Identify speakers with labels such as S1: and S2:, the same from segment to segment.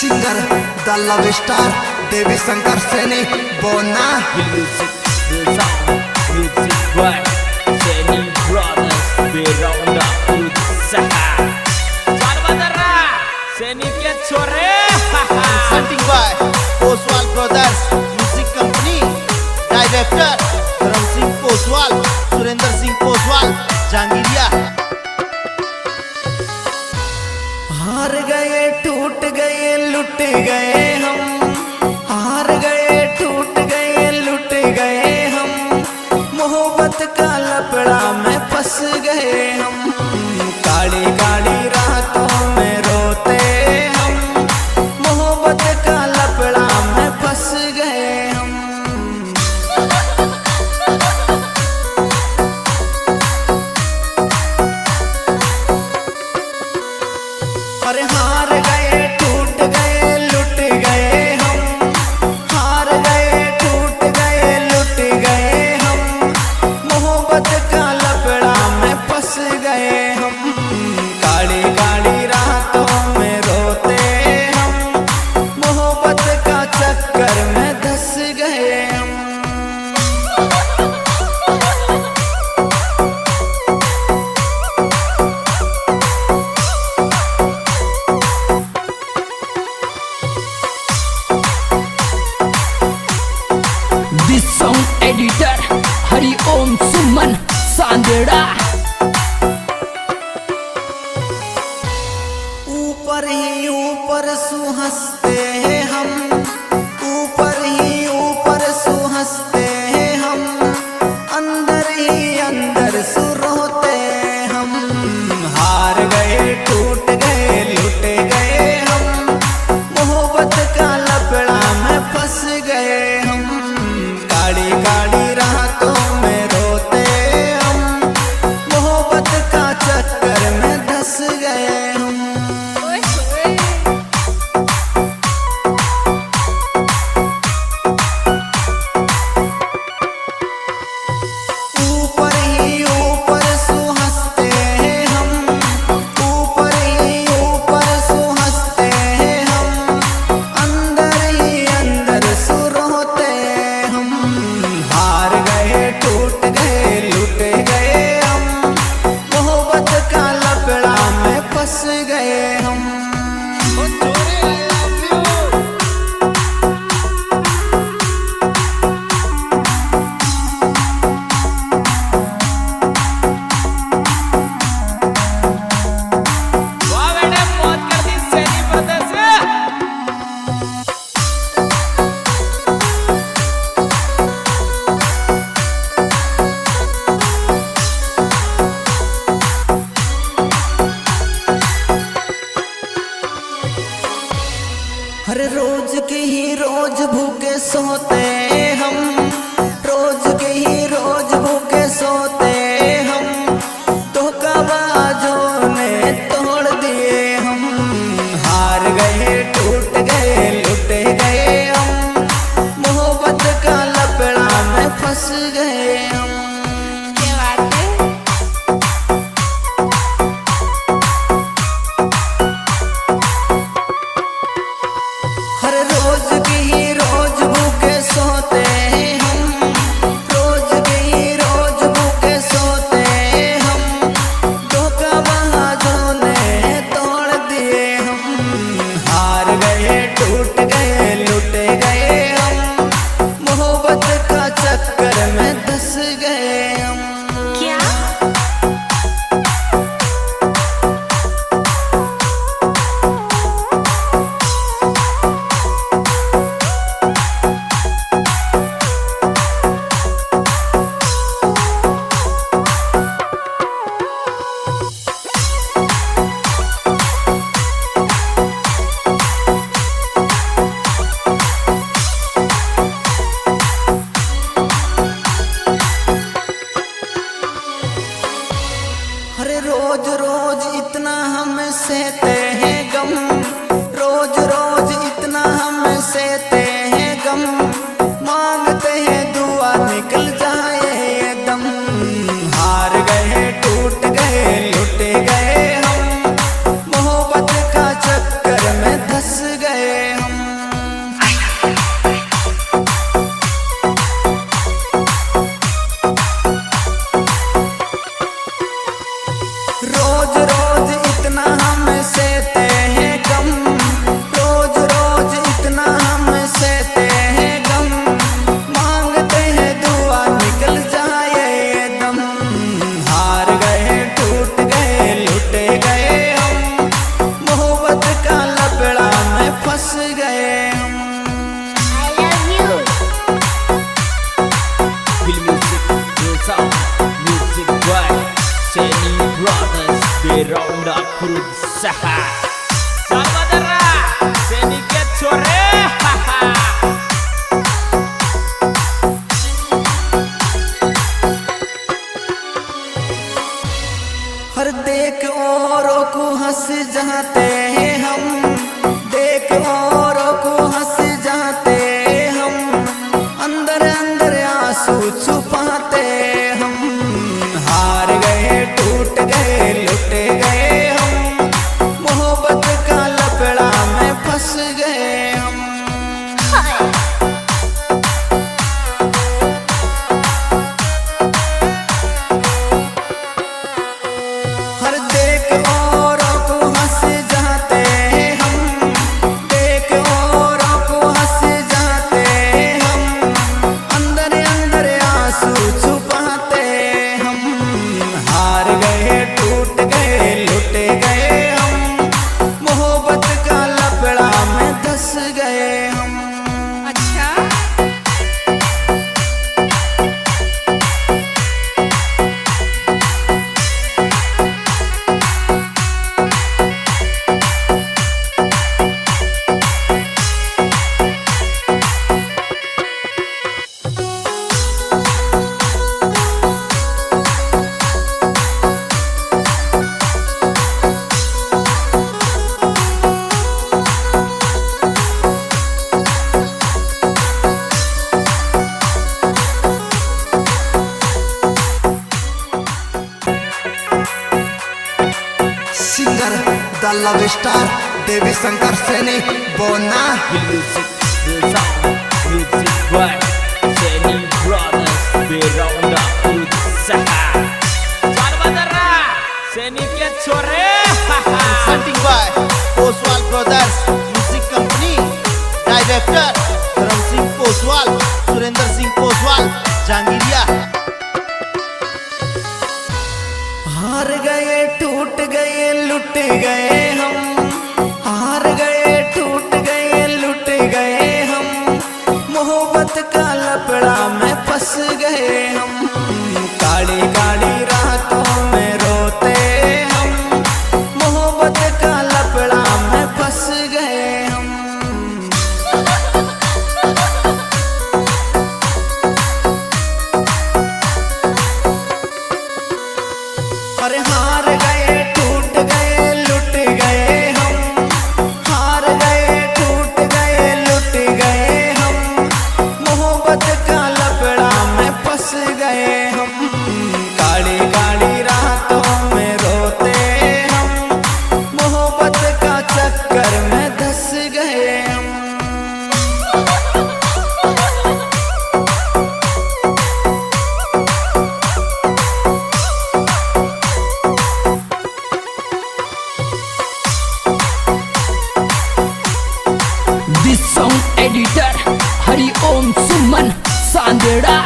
S1: Singer द love star देवी शंकर सैनी बोना
S2: Music by Seni Brothers Beronda Usaha Barbadara Seni के छोरे
S3: Presenting by Oswal Brothers Music Company. Director Dharam Singh Oswal, Surendra Singh Oswal, Jangiriya.
S1: हार गए टूट गए लुट गए हम, हार गए टूट गए लुट गए हम, मोहब्बत का लपड़ा में फंस गए हम, काली काली रातों में रोते हम, मोहब्बत का लपड़ा में फंस गए हम। अरे हार गए टूट गए लुट गए हम, हार गए टूट गए लुट गए हम, मोहब्बत का लपड़ा में फंस गए हम, काली काली रातों में रोते हम, मोहब्बत का चक्कर में धंस गए हम।
S2: This song editor Hari Om Suman Sandera
S1: ऊपर ही ऊपर सुहंसते हैं हम, ऊपर ही ऊपर सुहंसते हैं हम, अंदर ही अंदर सुरोते हम, हार गए टूट गए लुट गए हम, मोहब्बत का लपड़ा में फंस गए हम, काली काली रातों में रोते हम, मोहब्बत का चक्कर में धंस गए हम। ऊपर ही ऊपर सुहंसते हैं हम, ऊपर ही ऊपर सुहंसते हैं हम, अंदर ही अंदर सुरोते हम, हार गए टूट गए लुट गए हम, मोहब्बत का लपड़ा में फंस गए हम।
S2: वाह बेटे मौत कर दी Seni Brothers
S1: हर रोज के ही रोज भूखे सोते हम, रोज के ही रोज भूखे सोते हम, धोखाबाजों ने तोड़ दिए हम, हार गए टूट गए लुट गए हम, मोहब्बत का लपड़ा में फंस गए हम। हर रोज के ही रोज भूखे सोते हम, रोज के ही रोज भूखे सोते हम, धोखाबाजों ने तोड़ दिए हम, हार गए टूट गए लुट गए हम, मोहब्बत का चक्कर में धंस गए हम। अरे रोज रोज इतना हम सहते हैं गम, रोज रोज इतना हम सहते हैं गम, मांगते हैं दुआ निकल जाए ये दम, हार गए टूट गए लुट गए हम, मोहब्बत का चक्कर में धंस गए गए हम।
S4: I love you.
S2: Feel music, feel sound, music by Seni Brothers, Beronda berusaha. Saudara, Seni get sore, haha.
S1: हर देख औरों को हंस जाते हैं हम, देख औरों को हंस जाते हम, अंदर अंदर आंसू छुपाते हम। हार गए टूट गए लुट गए हम, मोहब्बत का लपड़ा में फंस गए हम। हर देख औरों को हंस जाते हैं हम, देख औरों को हंस जाते हम, अंदर अंदर आंसू छुपाते हम। हार गए टूट गए लुट गए हम, मोहब्बत का लपड़ा में धंस गए हम।
S2: अच्छा
S1: सिंगर द लव स्टार देवी शंकर सैनी बोना।
S2: Feel music, feel sound, music by Seni Brothers, Beronda berusaha. Saudara, Seni get sore, haha.
S3: Presenting by Oswal Brothers Music Company. Director Dharam Singh Poswal, Surinder Singh Poswal, Jangiria.
S1: हार गए टूट गए लुट गए हम, हार गए टूट गए लुट गए हम, मोहब्बत का लपड़ा में फंस गए हम। काली काली रातों में रोते हम, मोहब्बत का लपड़ा में फंस गए हम। अरे हार गए टूट गए लुट गए हम, हार गए टूट गए लुट गए हम, मोहब्बत का लपड़ा में फंस गए हम। काली काली रातों में रोते हम, मोहब्बत का चक्कर में धंस गए हम।
S2: This song editor Hari Om Suman Sandera.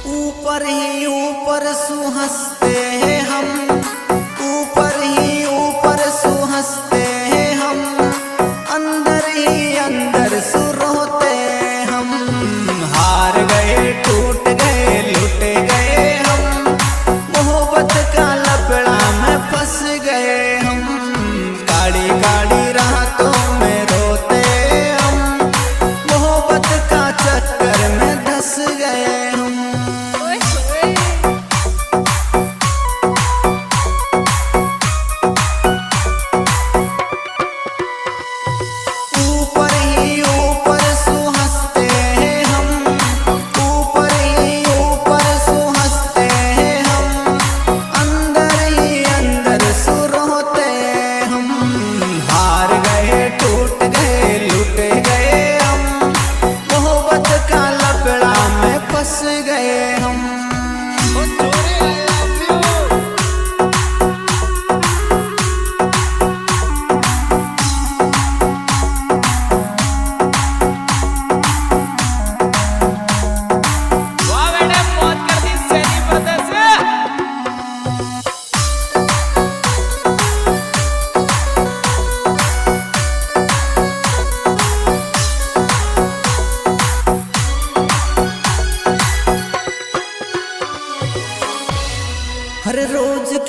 S1: ऊपर ही ऊपर सुहंसते हैं हम, ऊपर ही ऊपर सुहंसते हैं हम, अंदर ही अंदर सुरोते हम। हार गए टूट गए लुट गए हम, मोहब्बत का लपड़ा में फंस गए हम। काली काली रातों में रोते हम,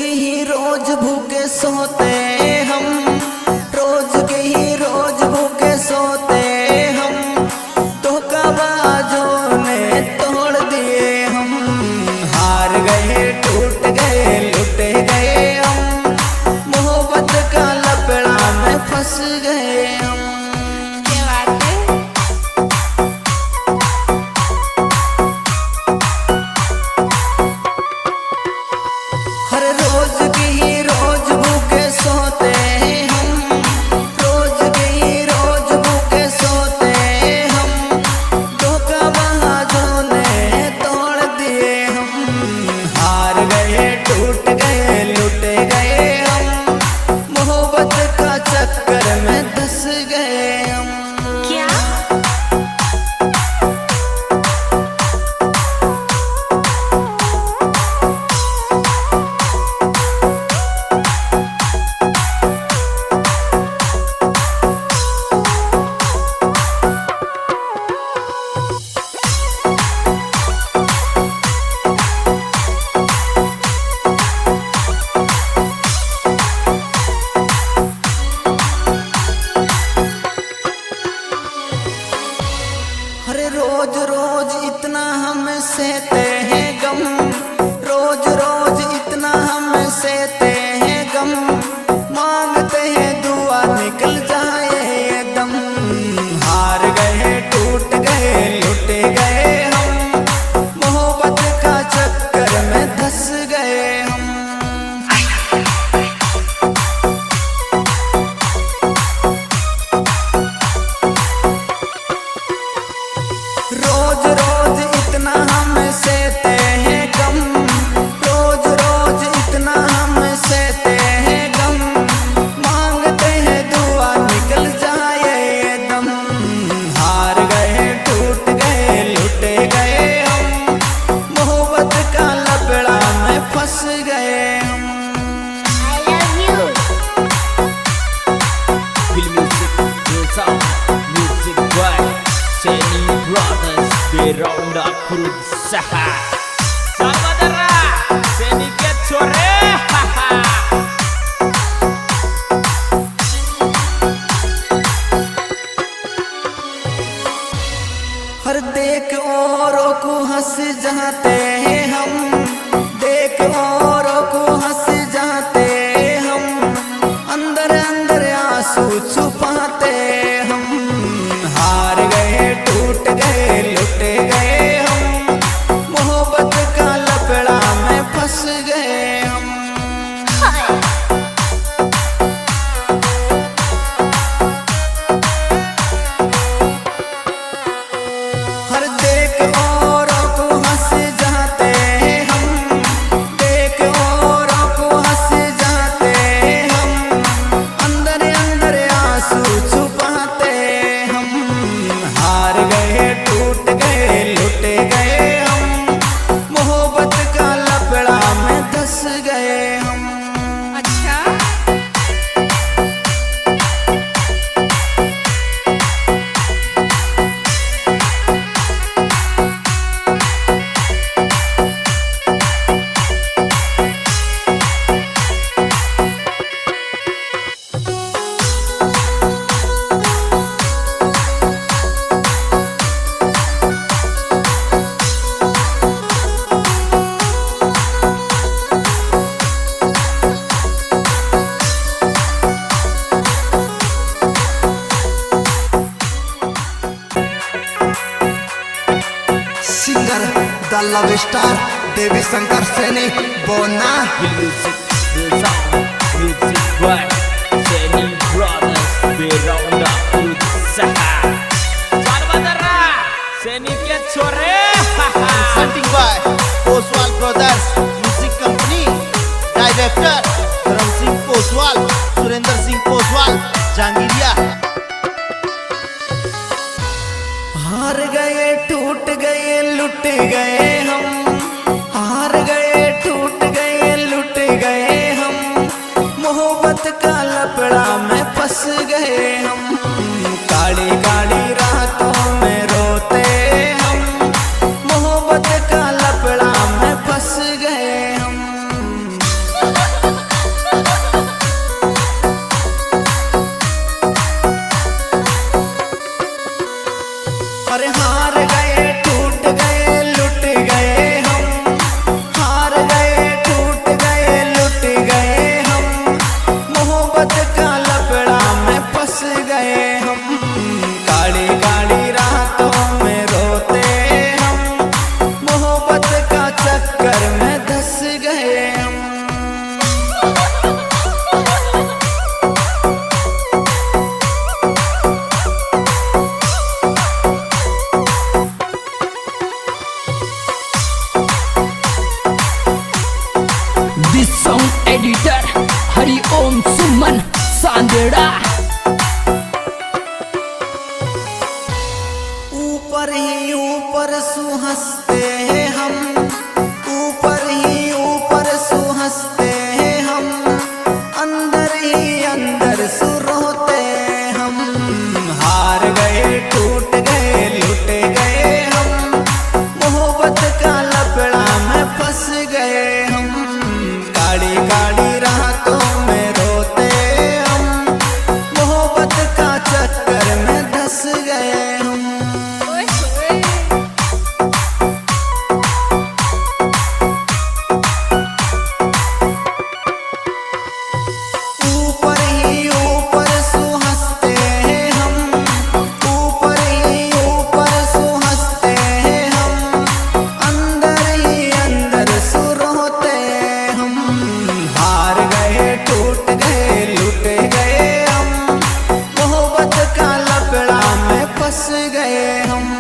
S1: की ही रोज भूखे सोते हम, रोज की ही रोज भूखे सोते हम, धोखाबाजों ने तोड़ दिए हम। हार गए टूट गए लुट गए हम, मोहब्बत का लपड़ा में फंस गए हम।
S4: क्या बात है?
S1: हर रोज की ही रोज भूखे सोते हम, रोज की ही रोज भूखे सोते हम, धोखाबाजों ने तोड़ दिए हम। हार गए टूट गए लुट गए हम, मोहब्बत का चक्कर में धंस गए हम।
S4: क्या?
S1: अरे रोज रोज इतना हम सहते हैं गम, रोज रोज इतना हम सहते हैं गम, मांगते हैं दुआ निकल जाए ये दम। हार गए टूट गए लुट गए हम, मोहब्बत का चक्कर में धंस गए हम। रोज रोज इतना हम सहते हैं गम, रोज रोज इतना हम सहते हैं गम, मांगते हैं दुआ निकल जाए ये दम। हार गए टूट गए लुट गए हम, मोहब्बत का लपड़ा में फंस गए हम।
S4: I love you.
S2: Feel music, feel sound, music vibe. Seni Brothers Berau dak berusaha. Saudara, Seni get sore.
S1: हर देख औरों को हंस जाते हैं हम, देख औरों को हंस जाते हम, अंदर अंदर आंसू छुपाते हम। हार गए टूट गए लुट गए हम, मोहब्बत का लपड़ा में फंस गए हम। हर देख औरों को हंस जाते हम, देख औरों को हंस जाते हम, अंदर अंदर आंसू छुपाते हम। हार गए टूट गए लुट गए हम, मोहब्बत का लपड़ा में धंस गए हम।
S4: अच्छा?
S1: सिंगर द लव स्टार देवी शंकर सैनी बोना।
S2: Feel music, feel sound, music vibe. Seni Brothers Berau dak berusaha. Saudara, Seni get sore.
S3: Presenting by Oswal Brothers Music Company. Director Dharam Singh Poswal, Surinder Singh Poswal, Jangiriya.
S1: हार गए टूट गए लुट गए हम, हार गए टूट गए लुट गए हम, मोहब्बत का लपड़ा में फंस गए हम। काली काली रातों में रोते हम, मोहब्बत का लपड़ा में फंस गए हम।
S2: एडिटर हरिओम सुमन सांदेड़ा।
S1: ऊपर ही ऊपर सुहंसते हैं हम, ऊपर ही ऊपर सुहंसते हैं हम, अंदर ही अंदर सुरोते हम। हार गए टूट गए लुट गए हम, मोहब्बत का लपड़ा में फंस गए हम। काली काली रातों में रोते हम, मोहब्बत का चक्कर में धंस गए हम।
S4: ओए होए।
S1: ऊपर ही ऊपर सुहंसते हैं हम, ऊपर ही ऊपर सुहंसते हैं हम, अंदर ही अंदर सुरोते हम। हार गए टूट गए लुट गए हम, मोहब्बत का लपड़ा में फंस गए हम।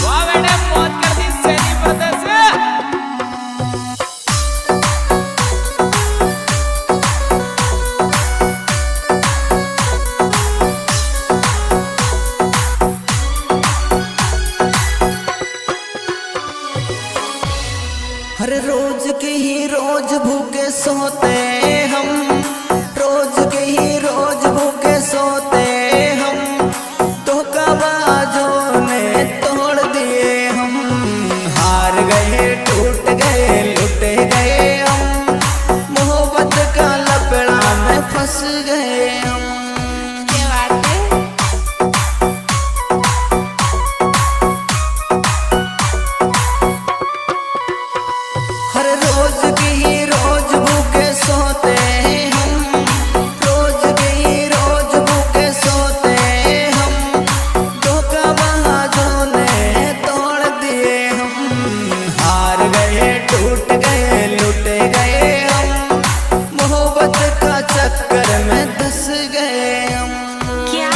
S2: वाह बेटे मौज कर दी सैनी ब्रदर्स।
S1: हर रोज के ही रोज भूखे सोते हम, रोज के ही रोज भूखे सोते हम, धोखाबाजों ने तोड़ दिए हम। हार गए टूट गए लुट गए हम, मोहब्बत का लपड़ा में फंस गए हम।
S4: क्या बात है?
S1: हर रोज की ही रोज भूखे सोते हम, रोज की ही रोज भूखे सोते हम, धोखाबाजों ने तोड़ दिए हम। हार गए टूट गए लुट गए हम, मोहब्बत का चक्कर में धंस गए हम।
S4: क्या?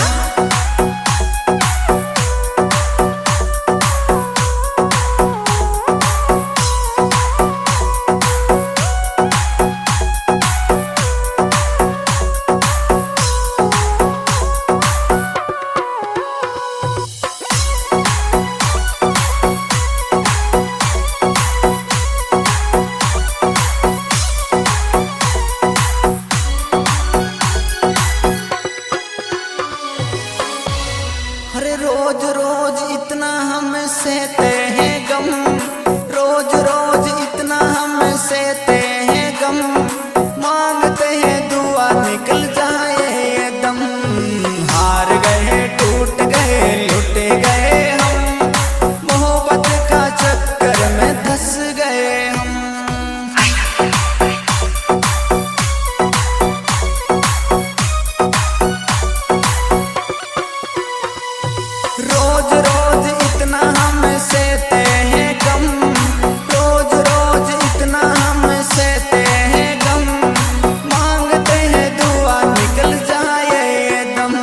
S1: हरे रोज रोज इतना हम सहते हैं गम, रोज रोज इतना हम सहते हैं गम, मांगते हैं दुआ निकल जाए ये दम। हार गए टूट गए लुट गए हम, मोहब्बत का चक्कर में धंस गए हम। रोज रोज इतना हम सहते हैं गम, रोज रोज इतना हम सहते हैं गम, मांगते हैं दुआ निकल जाए ये दम।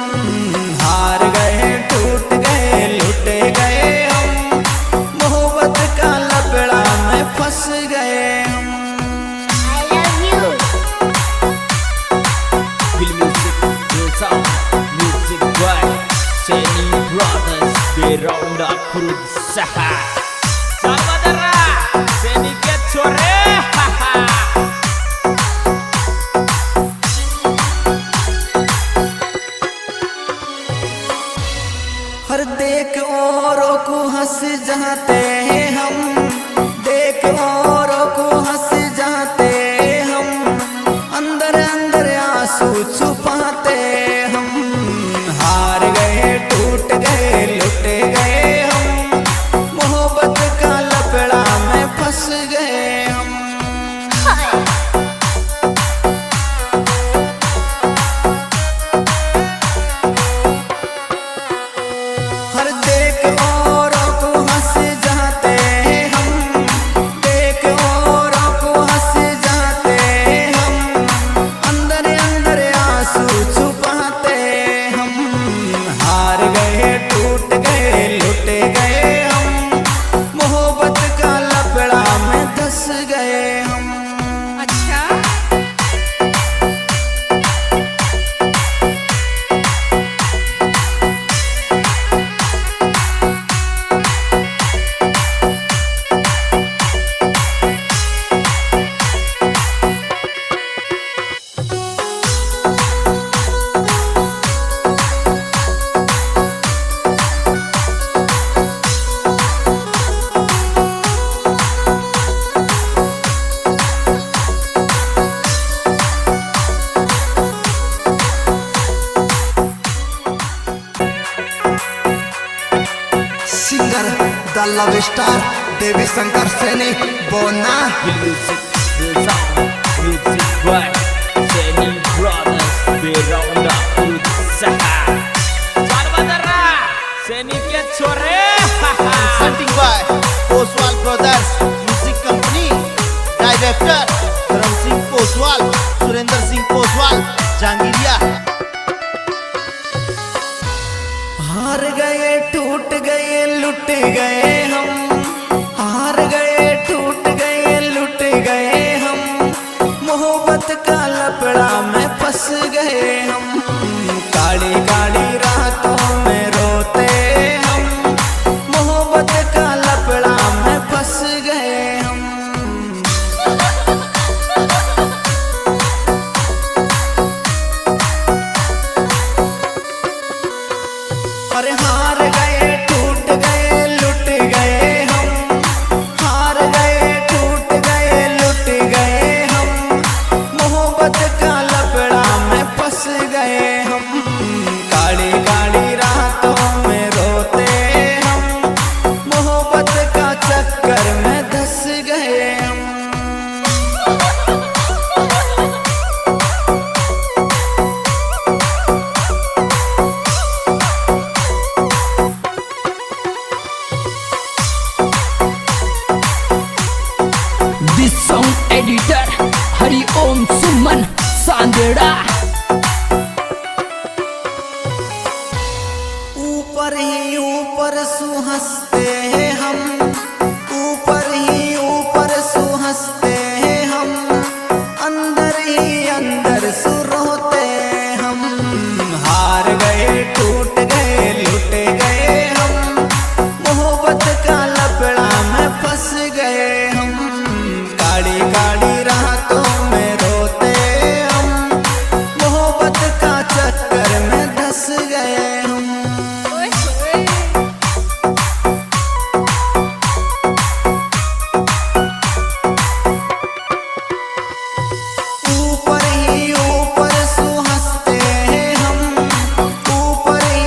S1: हार गए टूट गए लुट गए हम, मोहब्बत का लपड़ा में फंस गए हम।
S4: I love you.
S2: Feel music, feel sound, music by Seni Brothers beronda berusaha. Saudara, Seni ke chore.
S1: हर देख औरों को हंस जाते हैं हम, देख औरों को हंस जाते हम, अंदर अंदर आंसू छुपाते हम। हार गए टूट गए लुट गए हम, मोहब्बत का लपड़ा में फंस गए हम। हर देख औरों को हंस जाते हैं हम, देख औरों को हंस जाते हम, अंदर अंदर द लव स्टार देवी शंकर सैनी बोना।
S2: Music the sound, music by Seni Brothers Beronda Usaha. Salvadara, Seni के छोरे।
S3: Presenting by Oswal Brothers Music Company, Director Dharam Singh Poswal, Surinder Singh Poswal, Jangiriya।
S1: हार गए टूट गए लुट गए हम, हार गए टूट गए लुट गए हम, मोहब्बत का लपड़ा में फंस गए हम। काली